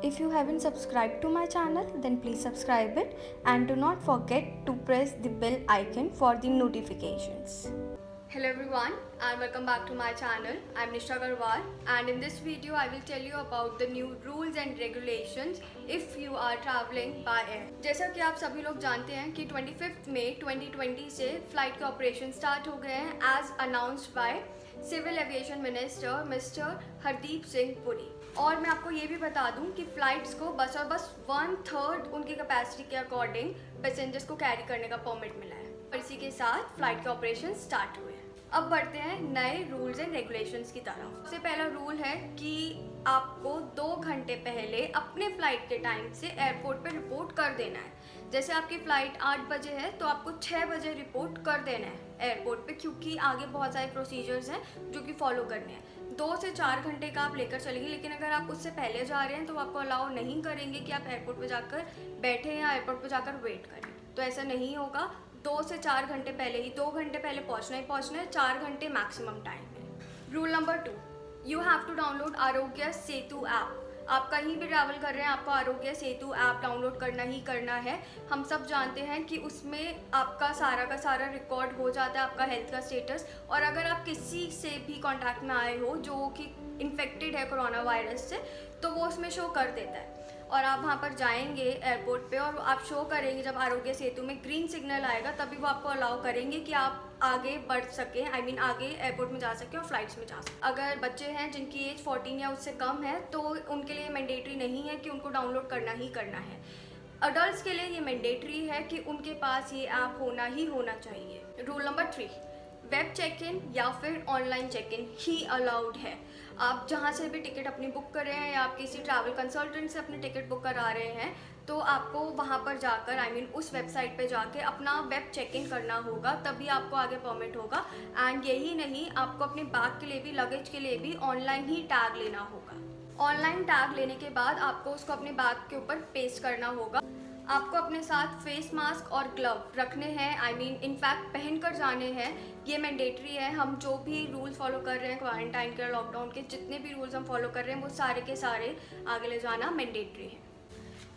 If you haven't subscribed to my channel, then please subscribe it and do not forget to press the bell icon for the notifications. Hello everyone and welcome back to my channel. I'm Nisha Garwal and in this video I will tell you about the new rules and regulations if you are traveling by air. जैसा कि आप सभी लोग जानते हैं कि 25 मई 2020 से flight के ऑपरेशन स्टार्ट हो गए हैं as announced by civil aviation minister mister Hardeep Singh Puri. और मैं आपको ये भी बता दूं कि फ़्लाइट्स को बस और बस 1/3 उनकी कैपेसिटी के अकॉर्डिंग पैसेंजर्स को कैरी करने का परमिट मिला है और इसी के साथ फ्लाइट के ऑपरेशन स्टार्ट हुए हैं। अब बढ़ते हैं नए रूल्स एंड रेगुलेशंस की तरफ। सबसे पहला रूल है कि आपको 2 घंटे पहले अपने फ़्लाइट के टाइम से एयरपोर्ट पे रिपोर्ट कर देना है। जैसे आपकी फ़्लाइट 8 बजे है तो आपको 6 बजे रिपोर्ट कर देना है एयरपोर्ट पे, क्योंकि आगे बहुत सारे प्रोसीजर्स हैं जो कि फॉलो करने हैं। 2 से 4 घंटे का आप लेकर चलेंगे, लेकिन अगर आप उससे पहले जा रहे हैं तो आपको अलाउ नहीं करेंगे कि आप एयरपोर्ट पे जाकर बैठें या एयरपोर्ट पे जाकर वेट करें। तो ऐसा नहीं होगा। 2 से 4 घंटे पहले ही, 2 घंटे पहले पहुंचना ही पहुंचना है, 4 घंटे मैक्सिमम टाइम है। Rule number 2, you have to download Aarogya Setu app. आप कहीं भी ट्रैवल कर रहे हैं, आपको आरोग्य सेतु ऐप डाउनलोड करना ही करना है। हम सब जानते हैं कि उसमें आपका सारा का सारा रिकॉर्ड हो जाता है, आपका हेल्थ का स्टेटस, और अगर आप किसी से भी कांटेक्ट में आए हो जो कि इन्फेक्टेड है कोरोना वायरस से, तो वो उसमें शो कर देता है। और आप वहाँ पर जाएंगे एयरपोर्ट पे और आप शो करेंगे, जब आरोग्य सेतु में ग्रीन सिग्नल आएगा तभी वो आपको अलाउ करेंगे कि आप आगे बढ़ सकें, आगे एयरपोर्ट में जा सकें और फ्लाइट्स में जा सकें। अगर बच्चे हैं जिनकी एज 14 या उससे कम है तो उनके लिए मैंडेटरी नहीं है कि उनको डाउनलोड करना ही करना है। अडल्ट के लिए ये मैंडेटरी है कि उनके पास ये ऐप होना ही होना चाहिए। Rule number 3, web check in या फिर ऑनलाइन चेक इन ही अलाउड है। आप जहाँ से भी टिकट अपनी बुक कर रहे हैं या आप किसी ट्रैवल कंसल्टेंट से अपनी टिकट बुक करा रहे हैं तो आपको वहाँ पर जाकर उस वेबसाइट पे जाके अपना वेब चेक इन करना होगा, तभी आपको आगे परमिट होगा। एंड यही नहीं, आपको अपने बैग के लिए भी, लगेज के लिए भी ऑनलाइन ही टैग लेना होगा। ऑनलाइन टैग लेने के बाद आपको उसको अपने बैग के ऊपर पेस्ट करना होगा। आपको अपने साथ फेस मास्क और ग्लव रखने हैं, इनफैक्ट पहन कर जाने हैं। ये मैंडेटरी है। हम जो भी रूल्स फॉलो कर रहे हैं क्वारंटाइन के, लॉकडाउन के, जितने भी रूल्स हम फॉलो कर रहे हैं वो सारे के सारे आगे ले जाना मैंडेटरी है।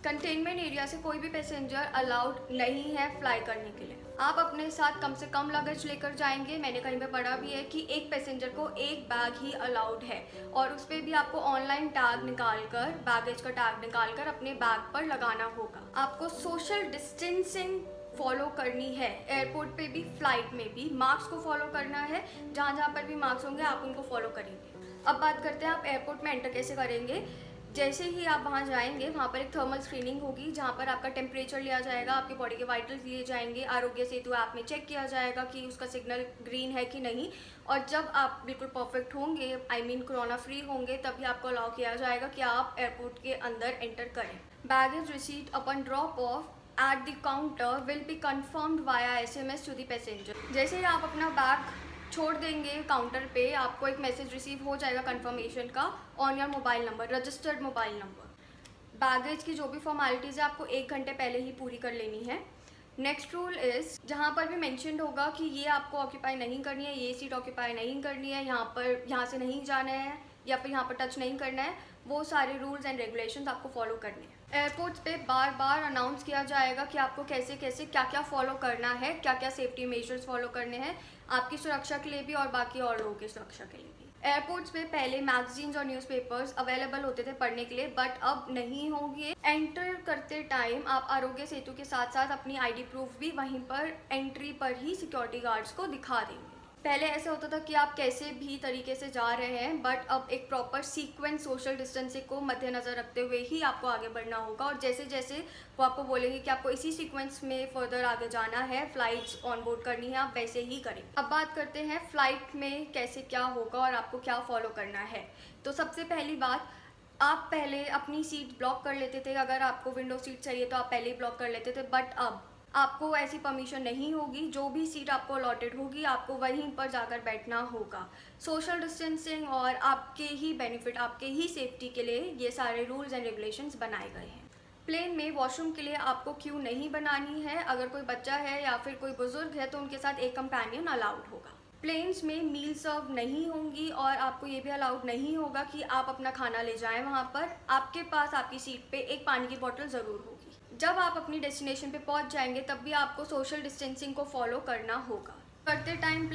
कंटेनमेंट एरिया से कोई भी पैसेंजर अलाउड नहीं है फ्लाई करने के लिए। आप अपने साथ कम से कम लगेज लेकर जाएंगे। मैंने कहीं पे पढ़ा भी है कि एक पैसेंजर को एक बैग ही अलाउड है और उस पर भी आपको ऑनलाइन टैग निकालकर, बैगेज का टैग निकालकर अपने बैग पर लगाना होगा। आपको सोशल डिस्टेंसिंग फॉलो करनी है एयरपोर्ट पे भी, फ्लाइट में भी। मार्क्स को फॉलो करना है, जहाँ जहाँ पर भी मार्क्स होंगे आप उनको फॉलो करेंगे। अब बात करते हैं आप एयरपोर्ट में एंटर कैसे करेंगे। जैसे ही आप वहाँ जाएंगे, वहाँ पर एक थर्मल स्क्रीनिंग होगी जहाँ पर आपका टेम्परेचर लिया जाएगा, आपकी बॉडी के वाइटल्स लिए जाएंगे, आरोग्य सेतु ऐप में चेक किया जाएगा कि उसका सिग्नल ग्रीन है कि नहीं। और जब आप बिल्कुल परफेक्ट होंगे, कोरोना फ्री होंगे, तभी आपको अलाउ किया जाएगा कि आप एयरपोर्ट के अंदर एंटर करें। Baggage receipt upon drop of at the counter will be confirmed via SMS to the passenger। जैसे ही आप अपना बैग छोड़ देंगे काउंटर पे, आपको एक मैसेज रिसीव हो जाएगा कंफर्मेशन का on your mobile number, registered mobile number. Baggage की जो भी फॉर्मेलिटीज़ है आपको 1 घंटे पहले ही पूरी कर लेनी है। नेक्स्ट रूल इज़, जहाँ पर भी मेंशन्ड होगा कि ये आपको ऑक्यूपाई नहीं करनी है, ये सीट ऑक्यूपाई नहीं करनी है, यहाँ से नहीं जाना है या फिर यहाँ पर टच नहीं करना है, वो सारे रूल्स एंड रेगुलेशंस आपको फॉलो करने हैं। एयरपोर्ट्स पे बार बार अनाउंस किया जाएगा कि आपको कैसे कैसे क्या क्या फॉलो करना है, क्या क्या सेफ्टी मेजर्स फॉलो करने हैं, आपकी सुरक्षा के लिए भी और बाकी और लोगों की सुरक्षा के लिए भी। एयरपोर्ट्स पे पहले मैगजीन्स और न्यूज़पेपर्स अवेलेबल होते थे पढ़ने के लिए, बट अब नहीं होंगे। एंटर करते टाइम आप आरोग्य सेतु के साथ साथ अपनी आईडी प्रूफ भी वहीं पर एंट्री पर ही सिक्योरिटी गार्ड्स को दिखा देंगे। पहले ऐसे होता था कि आप कैसे भी तरीके से जा रहे हैं, बट अब एक प्रॉपर सीक्वेंस सोशल डिस्टेंसिंग को मद्देनज़र रखते हुए ही आपको आगे बढ़ना होगा। और जैसे जैसे वो आपको बोलेंगे कि आपको इसी सीक्वेंस में फर्दर आगे जाना है, फ्लाइट्स ऑन बोर्ड करनी है, आप वैसे ही करें। अब बात करते हैं फ्लाइट में कैसे क्या होगा और आपको क्या फॉलो करना है। तो सबसे पहली बात, आप पहले अपनी सीट ब्लॉक कर लेते थे। अगर आपको विंडो सीट चाहिए तो आप पहले ही ब्लॉक कर लेते थे, बट अब आपको ऐसी परमिशन नहीं होगी। जो भी सीट आपको अलॉटेड होगी आपको वहीं पर जाकर बैठना होगा। सोशल डिस्टेंसिंग और आपके ही बेनिफिट, आपके ही सेफ्टी के लिए ये सारे रूल्स एंड रेगुलेशंस बनाए गए हैं। प्लेन में वॉशरूम के लिए आपको क्यू नहीं बनानी है। अगर कोई बच्चा है या फिर कोई बुजुर्ग है तो उनके साथ एक कंपेनियन अलाउड होगा। प्लेन्स में मील सर्व नहीं होंगी और आपको ये भी अलाउड नहीं होगा कि आप अपना खाना ले जाएं वहाँ पर। आपके पास आपकी सीट पे एक पानी की बोतल ज़रूर होगी। जब आप अपनी डेस्टिनेशन पे पहुँच जाएंगे तब भी आपको सोशल डिस्टेंसिंग को फॉलो करना होगा। चढ़ते टाइम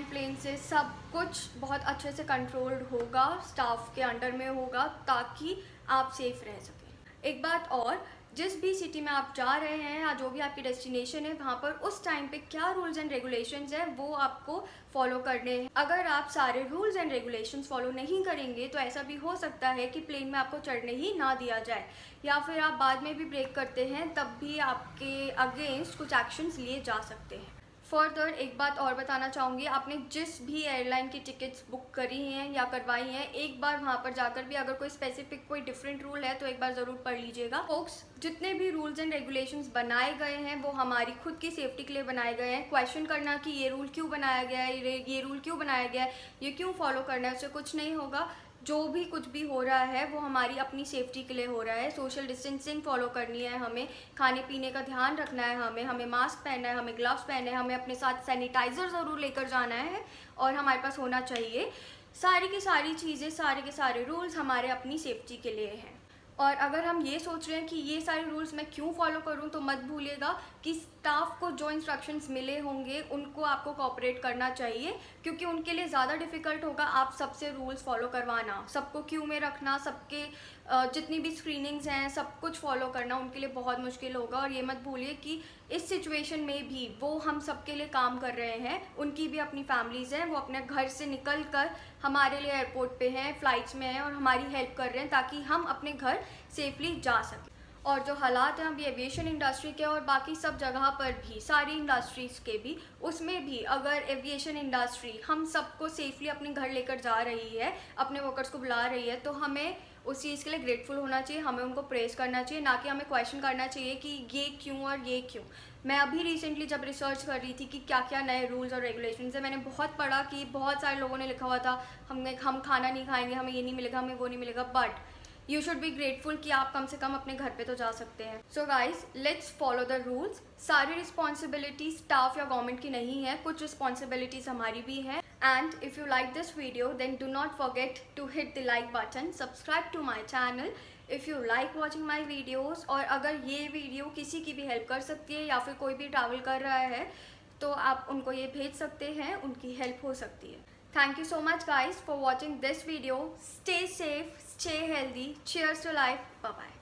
प्लेन से सब कुछ बहुत अच्छे से कंट्रोल्ड होगा, स्टाफ के अंडर में होगा, ताकि आप सेफ रह सकें। एक बात और, जिस भी सिटी में आप जा रहे हैं या जो भी आपकी डेस्टिनेशन है वहाँ पर उस टाइम पे क्या रूल्स एंड रेगुलेशंस हैं वो आपको फॉलो करने हैं। अगर आप सारे रूल्स एंड रेगुलेशंस फॉलो नहीं करेंगे तो ऐसा भी हो सकता है कि प्लेन में आपको चढ़ने ही ना दिया जाए, या फिर आप बाद में भी ब्रेक करते हैं तब भी आपके अगेंस्ट कुछ एक्शंस लिए जा सकते हैं। फर्दर एक बात और बताना चाहूँगी, आपने जिस भी एयरलाइन की टिकट्स बुक करी हैं या करवाई हैं, एक बार वहाँ पर जाकर भी अगर कोई स्पेसिफिक कोई डिफरेंट रूल है तो एक बार ज़रूर पढ़ लीजिएगा। फोक्स, जितने भी रूल्स एंड रेगुलेशंस बनाए गए हैं वो हमारी खुद की सेफ्टी के लिए बनाए गए हैं। क्वेश्चन करना कि ये रूल क्यों बनाया गया है, ये रूल क्यों बनाया गया है, ये क्यों फॉलो करना है, उससे कुछ नहीं होगा। जो भी कुछ भी हो रहा है वो हमारी अपनी सेफ्टी के लिए हो रहा है। सोशल डिस्टेंसिंग फॉलो करनी है हमें, खाने पीने का ध्यान रखना है हमें मास्क पहनना है, हमें ग्लव्स पहनने हैं, हमें अपने साथ सैनिटाइज़र ज़रूर लेकर जाना है और हमारे पास होना चाहिए। सारी की सारी चीज़ें, सारे के सारे रूल्स हमारे अपनी सेफ्टी के लिए हैं। और अगर हम ये सोच रहे हैं कि ये सारे रूल्स मैं क्यों फॉलो करूं, तो मत भूलिएगा कि स्टाफ को जो इंस्ट्रक्शंस मिले होंगे उनको आपको कोऑपरेट करना चाहिए, क्योंकि उनके लिए ज़्यादा डिफ़िकल्ट होगा आप सबसे रूल्स फॉलो करवाना, सबको क्यू में रखना, सबके जितनी भी स्क्रीनिंग्स हैं सब कुछ फॉलो करना उनके लिए बहुत मुश्किल होगा। और ये मत भूलिए कि इस सिचुएशन में भी वो हम सबके लिए काम कर रहे हैं, उनकी भी अपनी फैमिलीज़ हैं, वो अपने घर से निकल कर हमारे लिए एयरपोर्ट पे हैं, फ़्लाइट्स में हैं और हमारी हेल्प कर रहे हैं ताकि हम अपने घर सेफली जा सकें। और जो हालात हैं अभी एविएशन इंडस्ट्री के और बाकी सब जगह पर भी, सारी इंडस्ट्रीज़ के भी, उसमें भी अगर एविएशन इंडस्ट्री हम सबको सेफली अपने घर लेकर जा रही है, अपने वर्कर्स को बुला रही है, तो हमें उस चीज़ के लिए ग्रेटफुल होना चाहिए, हमें उनको प्रेस करना चाहिए, ना कि हमें क्वेश्चन करना चाहिए कि ये क्यों और ये क्यों। मैं अभी रिसेंटली जब रिसर्च कर रही थी कि क्या क्या नए रूल्स और रेगुलेशंस हैं, मैंने बहुत पढ़ा कि बहुत सारे लोगों ने लिखा हुआ था हम खाना नहीं खाएंगे, हमें ये नहीं मिलेगा, हमें वो नहीं मिलेगा, but you should be grateful कि आप कम से कम अपने घर पे तो जा सकते हैं। So guys, let's follow the rules. सारी रिस्पॉन्सिबिलिटी स्टाफ या गवर्नमेंट की नहीं है, कुछ रिस्पॉन्सिबिलिटीज़ हमारी भी हैं। And if you like this video, then do not forget to hit the like button, subscribe to my channel if you like watching my videos। और अगर ये वीडियो किसी की भी हेल्प कर सकती है या फिर कोई भी ट्रैवल कर रहा है तो आप उनको ये भेज सकते हैं, उनकी हेल्प हो सकती है। Thank you so much guys for watching this video. Stay safe, stay healthy. Cheers to life. Bye bye.